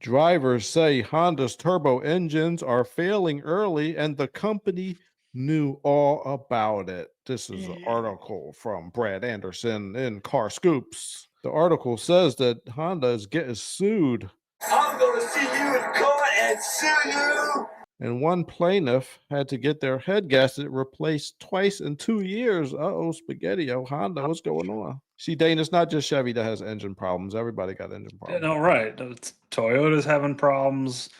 Drivers say Honda's turbo engines are failing early and the company knew all about it. This is an article from Brad Anderson in Car Scoops. The article says that Honda is getting sued. I'm going to see you in court and sue you. And one plaintiff had to get their head gasket replaced twice in 2 years. Uh-oh, spaghetti. Oh, Honda, what's going on? See, Dane, it's not just Chevy that has engine problems. Everybody got engine problems. No, right. Toyota's having problems.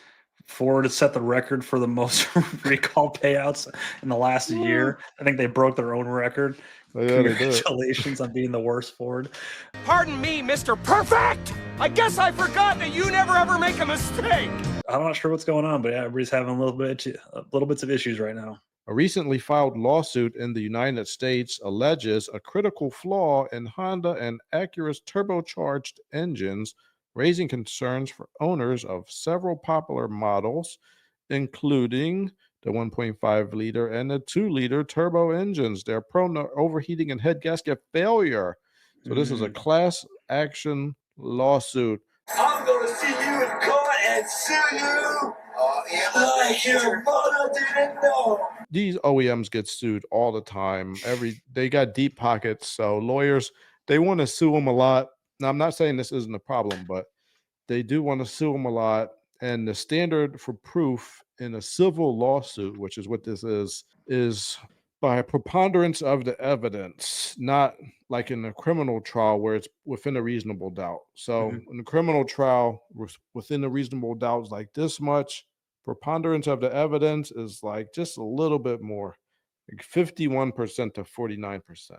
Ford has set the record for the most recall payouts in the last year. I think they broke their own record. Yeah, Congratulations on being the worst Ford. Pardon me, Mr. Perfect. I guess I forgot that you never ever make a mistake. I'm not sure what's going on, but yeah, everybody's having little bits of issues right now. A recently filed lawsuit in the United States alleges a critical flaw in Honda and Acura's turbocharged engines, raising concerns for owners of several popular models, including the 1.5 liter and the 2-liter turbo engines. They're prone to overheating and head gasket failure. So this is a class action lawsuit. I'm going to see you in court and sue you. Like your mother didn't know. These OEMs get sued all the time. They got deep pockets, so lawyers, they want to sue them a lot. Now, I'm not saying this isn't a problem, but they do want to sue them a lot. And the standard for proof in a civil lawsuit, which is what this is by a preponderance of the evidence, not like in a criminal trial where it's within a reasonable doubt. So in the criminal trial, within a reasonable doubt is like this much. Preponderance of the evidence is like just a little bit more, like 51% to 49%.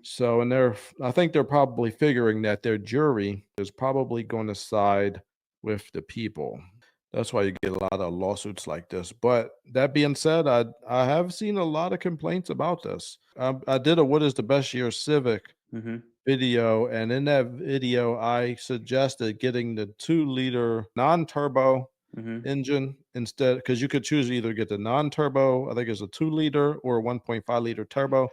So, and I think they're probably figuring that their jury is probably going to side with the people. That's why you get a lot of lawsuits like this. But that being said, I have seen a lot of complaints about this. I did a What is the Best Year Civic video, and in that video, I suggested getting the 2-liter non-turbo engine instead, because you could choose to either get the non-turbo, I think it's a 2-liter, or a 1.5-liter turbo.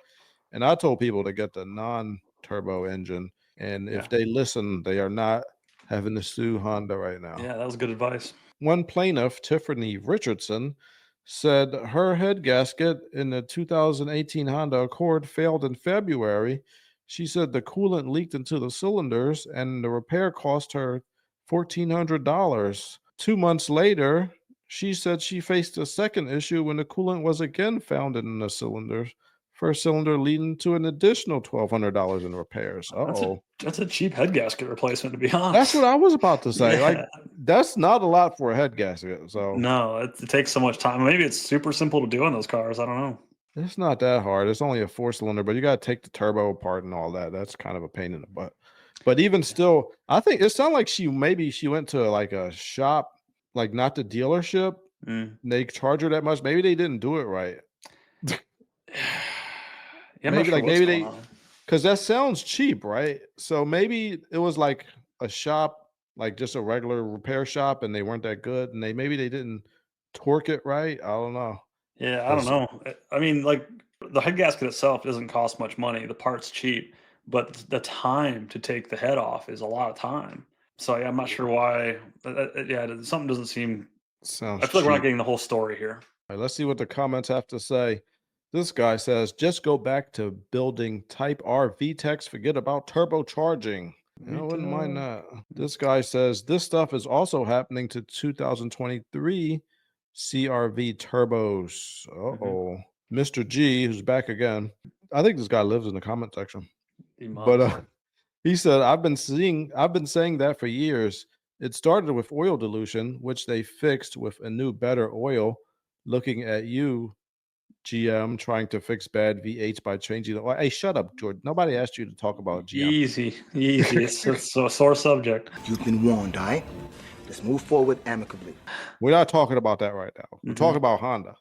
And I told people to get the non-turbo engine. And if they listen, they are not having to sue Honda right now. Yeah, that was good advice. One plaintiff, Tiffany Richardson, said her head gasket in the 2018 Honda Accord failed in February. She said the coolant leaked into the cylinders and the repair cost her $1,400. 2 months later, she said she faced a second issue when the coolant was again found in the cylinders. First cylinder leading to an additional $1,200 in repairs. That's a cheap head gasket replacement, to be honest. That's what I was about to say. Like, that's not a lot for a head gasket. So no, it takes so much time. Maybe it's super simple to do on those cars. I don't know. It's not that hard. It's only a 4-cylinder, but you got to take the turbo apart and all that. That's kind of a pain in the butt. But even still, I think it sounded like she went to like a shop, like not the dealership. They charge her that much. Maybe they didn't do it right. Maybe because that sounds cheap, right? So maybe it was like a shop, like just a regular repair shop, and they weren't that good, and maybe they didn't torque it right. I don't know. Yeah, I don't know. I mean, like the head gasket itself doesn't cost much money. The part's cheap, but the time to take the head off is a lot of time. So yeah, I'm not sure why. Something doesn't seem. Sounds. I feel like we're not getting the whole story here. All right, let's see what the comments have to say. This guy says, just go back to building Type R VTECs. Forget about turbocharging. I wouldn't mind that. This guy says, this stuff is also happening to 2023 CRV turbos. Mr. G, who's back again. I think this guy lives in the comment section. But he said, I've been saying that for years. It started with oil dilution, which they fixed with a new, better oil. Looking at you, GM, trying to fix bad V8s by changing the oil. Hey, shut up, Jordan. Nobody asked you to talk about GM. Easy. It's a sore subject. You've been warned, all right? Let's move forward amicably. We're not talking about that right now. We're talking about Honda.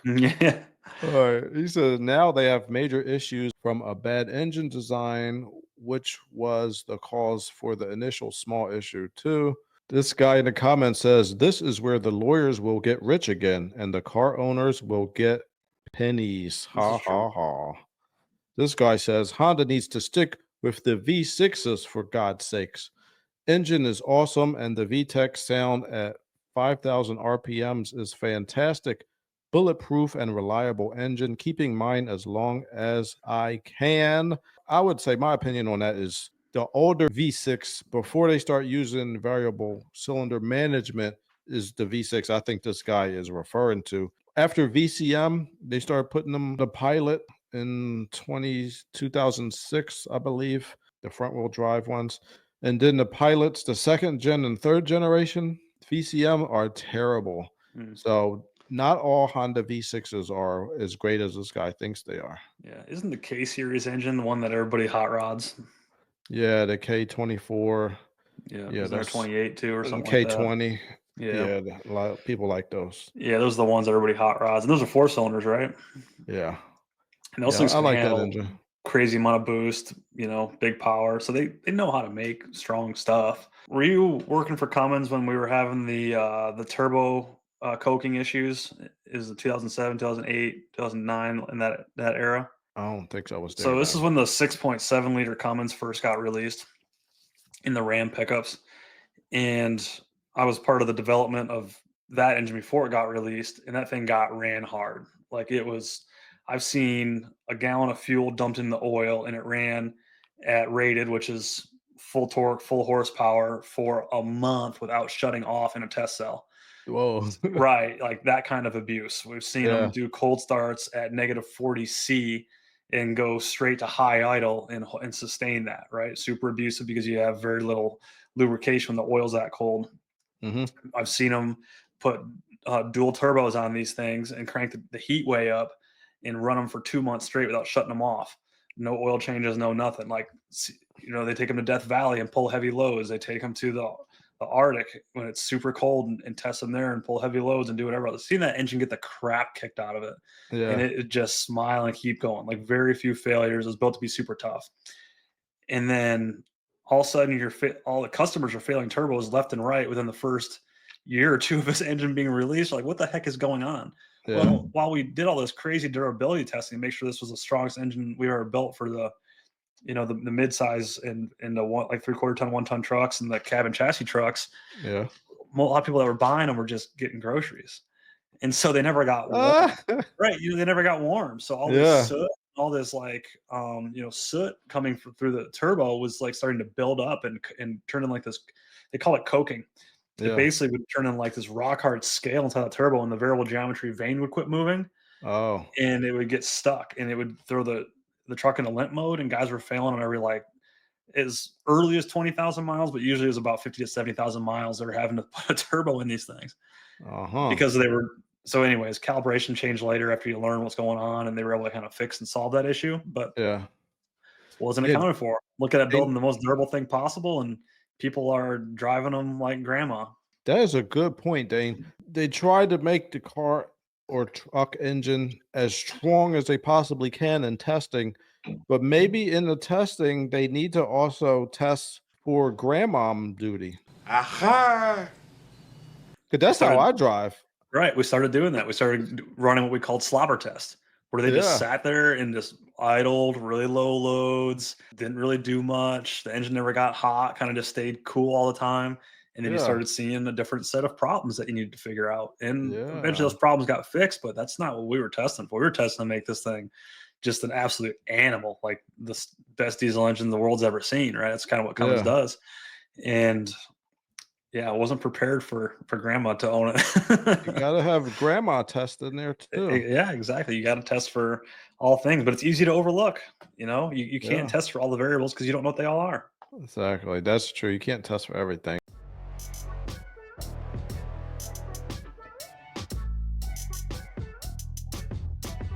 Yeah. All right. He says now they have major issues from a bad engine design, which was the cause for the initial small issue too. This guy in the comments says, this is where the lawyers will get rich again and the car owners will get pennies. Ha, ha, ha. This guy says, Honda needs to stick with the V6s for God's sakes. engine is awesome, and the VTEC sound at 5,000 RPMs is fantastic. Bulletproof and reliable engine, keeping mine as long as I can. I would say my opinion on that is the older V6, before they start using variable cylinder management, is the V6 I think this guy is referring to. After VCM, they started putting them the Pilot in 2006, I believe, the front wheel drive ones. And then the Pilots, the second gen and third generation VCM are terrible. So not all Honda V6s are as great as this guy thinks they are. Yeah, isn't the K series engine the one that everybody hot rods? Yeah, the K24. Yeah, Yeah, is there that's 28 too or something like that? K20. Yeah, Yeah, a lot of people like those. yeah, those are the ones that everybody hot rods, and those are 4 cylinders, right? Yeah. And those Yeah, things I can like that handle engine. crazy amount of boost, big power. So they know how to make strong stuff. Were you working for Cummins when we were having the turbo coking issues? Is it 2007, 2008, 2009 in that era? I don't think I was there So this then. is when the 6.7 liter Cummins first got released in the Ram pickups, and I was part of the development of that engine before it got released, and that thing ran hard. Like it was, I've seen a gallon of fuel dumped in the oil, and it ran at rated, which is full torque, full horsepower, for a month without shutting off in a test cell. Whoa. Right, like that kind of abuse. We've seen them Yeah. do cold starts at negative 40 C and go straight to high idle and sustain that, right? Super abusive because you have very little lubrication when the oil's that cold. Hmm. I've seen them put dual turbos on these things and crank the heat way up and run them for 2 months straight without shutting them off. No oil changes, no nothing. Like, they take them to Death Valley and pull heavy loads. They take them to the Arctic when it's super cold and test them there and pull heavy loads and do whatever. I've seen that engine get the crap kicked out of it. Yeah. And it just smile and keep going. Like very few failures. It was built to be super tough. And then all of a sudden all the customers are failing turbos left and right within the first year or two of this engine being released. Like, what the heck is going on? Yeah. Well, while we did all this crazy durability testing to make sure this was the strongest engine we ever built for the mid-size and the 3/4 ton, 1 ton trucks and the cab and chassis trucks, Yeah. a lot of people that were buying them were just getting groceries. And so they never got warm. Ah! Right. They never got warm. So all Yeah. this soot, all this soot coming through the turbo was like starting to build up and turn in like this, they call it coking. It Yeah. basically would turn in like this rock hard scale inside the turbo, and the variable geometry vane would quit moving Oh. and it would get stuck, and it would throw the truck into limp mode, and guys were failing on every, like, as early as 20,000 miles, but usually it was about 50 to 70,000 miles. They were having to put a turbo in these things because they were. So anyways, calibration changed later after you learn what's going on, and they were able to kind of fix and solve that issue, but Yeah. wasn't Yeah. accounted for. Look at They- building the most durable thing possible, and people are driving them like grandma. That is a good point, Dane. They tried to make the car or truck engine as strong as they possibly can in testing, but maybe in the testing they need to also test for grandmom duty. Aha! Because that's how I drive. Right. We started doing that. We started running what we called slobber test, where they Yeah. just sat there and just idled really low loads, didn't really do much. The engine never got hot, kind of just stayed cool all the time. And then you Yeah. started seeing a different set of problems that you needed to figure out. And eventually Yeah. those problems got fixed, but that's not what we were testing for. We were testing to make this thing just an absolute animal, like the best diesel engine the world's ever seen, right? That's kind of what Cummins Yeah. does. And yeah, I wasn't prepared for grandma to own it. You gotta have grandma test in there too. Yeah, exactly. You got to test for all things, but it's easy to overlook. You Yeah. can't test for all the variables because you don't know what they all are. Exactly. That's true. You can't test for everything.